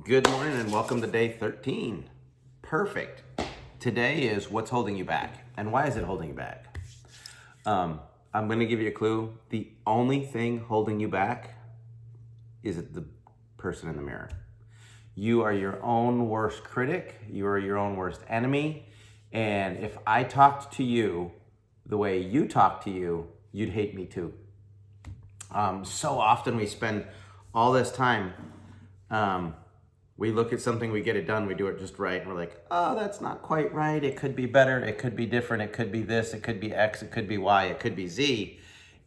Good morning and welcome to day 13. Perfect. Today is what's holding you back and why is it holding you back? I'm going to give you a clue. The only thing holding you back is the person in the mirror. You are your own worst critic. You are your own worst enemy. And if I talked to you the way you talk to you, you'd hate me too. So often we spend all this time, we look at something, we get it done, we do it just right, and we're like, oh, that's not quite right. It could be better. It could be different. It could be this. It could be X. It could be Y. It could be Z.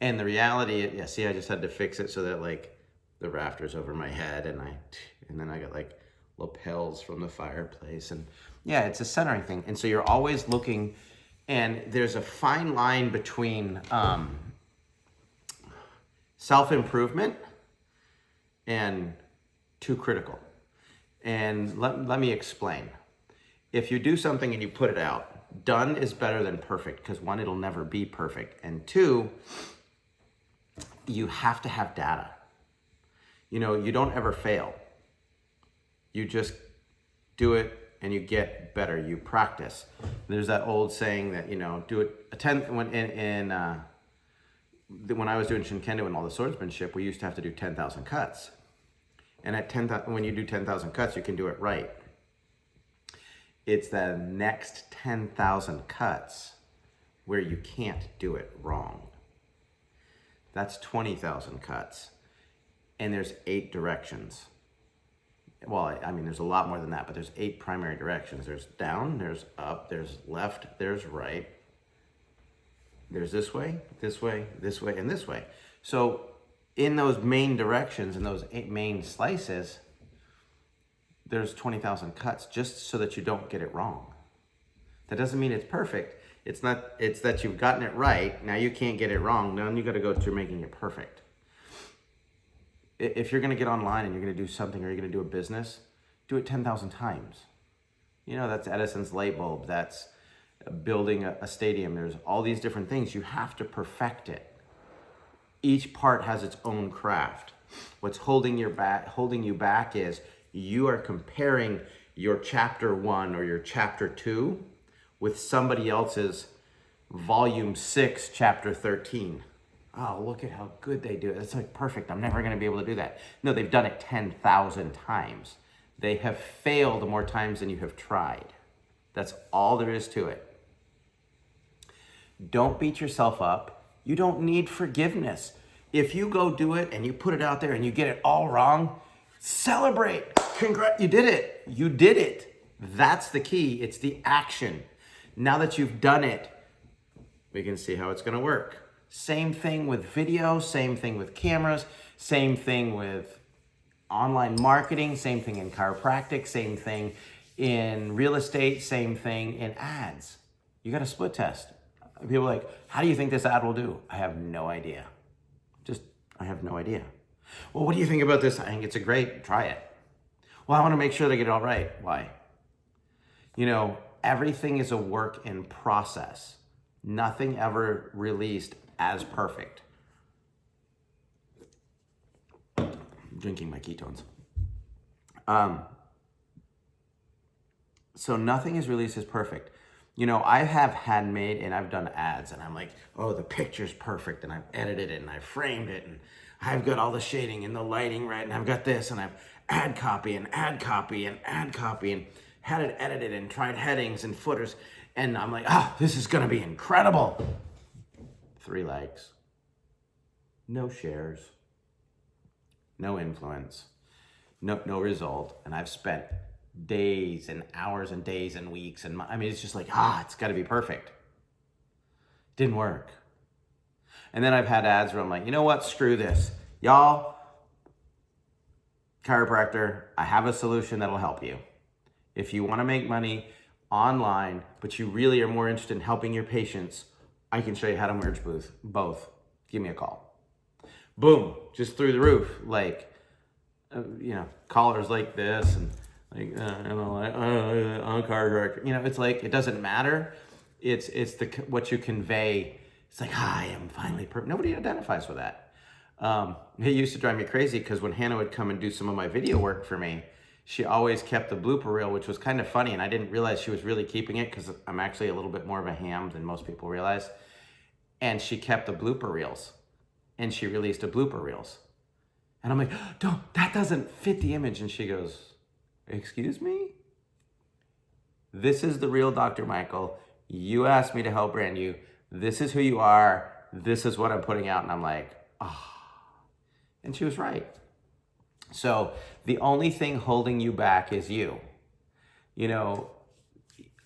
And the reality, I just had to fix it so that like the rafters over my head, and then I got like lapels from the fireplace, and yeah, it's a centering thing. And so you're always looking, and there's a fine line between self-improvement and too critical. And let me explain. If you do something and you put it out, done is better than perfect, because one, it'll never be perfect. And two, you have to have data. You know, you don't ever fail. You just do it and you get better. You practice. There's that old saying that, do it when I was doing Shinkendo and all the swordsmanship, we used to have to do 10,000 cuts. And at 10,000, when you do 10,000 cuts, you can do it right. It's the next 10,000 cuts where you can't do it wrong. That's 20,000 cuts. And there's 8 directions. Well, I mean, there's a lot more than that, but there's 8 primary directions. There's down, there's up, there's left, there's right. There's this way, this way, this way, and this way. So in those main directions, in those 8 main slices, there's 20,000 cuts just so that you don't get it wrong. That doesn't mean it's perfect. It's that you've gotten it right. Now you can't get it wrong. Now you got to go through making it perfect. If you're going to get online and you're going to do something, or you're going to do a business, do it 10,000 times. That's Edison's light bulb. That's building a stadium. There's all these different things. You have to perfect it. Each part has its own craft. What's holding you back is you are comparing your chapter 1 or your chapter 2 with somebody else's volume 6, chapter 13. Oh, look at how good they do it. It's like perfect. I'm never going to be able to do that. No, they've done it 10,000 times. They have failed more times than you have tried. That's all there is to it. Don't beat yourself up. You don't need forgiveness. If you go do it and you put it out there and you get it all wrong, celebrate. You did it. You did it. That's the key. It's the action. Now that you've done it, we can see how it's going to work. Same thing with video, same thing with cameras, same thing with online marketing, same thing in chiropractic, same thing in real estate, same thing in ads. You got to split test. People are like, how do you think this ad will do? I have no idea. I have no idea. Well, what do you think about this? I think it's try it. Well, I want to make sure they get it all right. Why? Everything is a work in process. Nothing ever released as perfect. I'm drinking my ketones. So nothing is released as perfect. I have handmade and I've done ads, and I'm like, oh, the picture's perfect, and I've edited it and I've framed it, and I've got all the shading and the lighting right, and I've got this, and I've ad copy and ad copy and ad copy, and had it edited and tried headings and footers, and I'm like, oh, this is gonna be incredible. 3 likes, no shares, no influence, no result, and I've spent days and hours and days and weeks, and it's just like, it's got to be perfect. Didn't work. And then I've had ads where I'm like, you know what, screw this, y'all. Chiropractor, I have a solution that'll help you. If you want to make money online, but you really are more interested in helping your patients, I can show you how to merge both. Give me a call. Boom, just through the roof. Like, callers like this, and like, I'm a chiropractor. It's like, it doesn't matter. It's what you convey. It's like, I am finally perfect. Nobody identifies with that. It used to drive me crazy, because when Hannah would come and do some of my video work for me, she always kept the blooper reel, which was kind of funny. And I didn't realize she was really keeping it because I'm actually a little bit more of a ham than most people realize. And she kept the blooper reels and she released a blooper reels. And I'm like, don't, that doesn't fit the image. And she goes, excuse me? This is the real Dr. Michael. You asked me to help brand you. This is who you are. This is what I'm putting out. And I'm like, ah. And she was right. So the only thing holding you back is you. You know,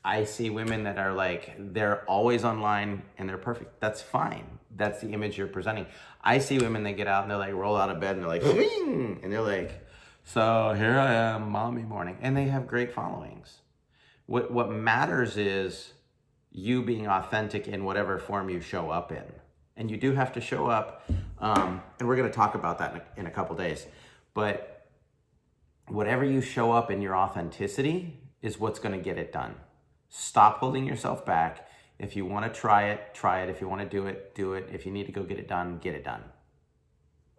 I see women that are like, they're always online and they're perfect. That's fine. That's the image you're presenting. I see women that get out and they're like, roll out of bed and they're like, swing! And they're like, so here I am, mommy morning. And they have great followings. What matters is you being authentic in whatever form you show up in. And you do have to show up, and we're going to talk about that in a couple days. But whatever you show up in your authenticity is what's going to get it done. Stop holding yourself back. If you want to try it, try it. If you want to do it, do it. If you need to go get it done, get it done.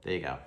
There you go.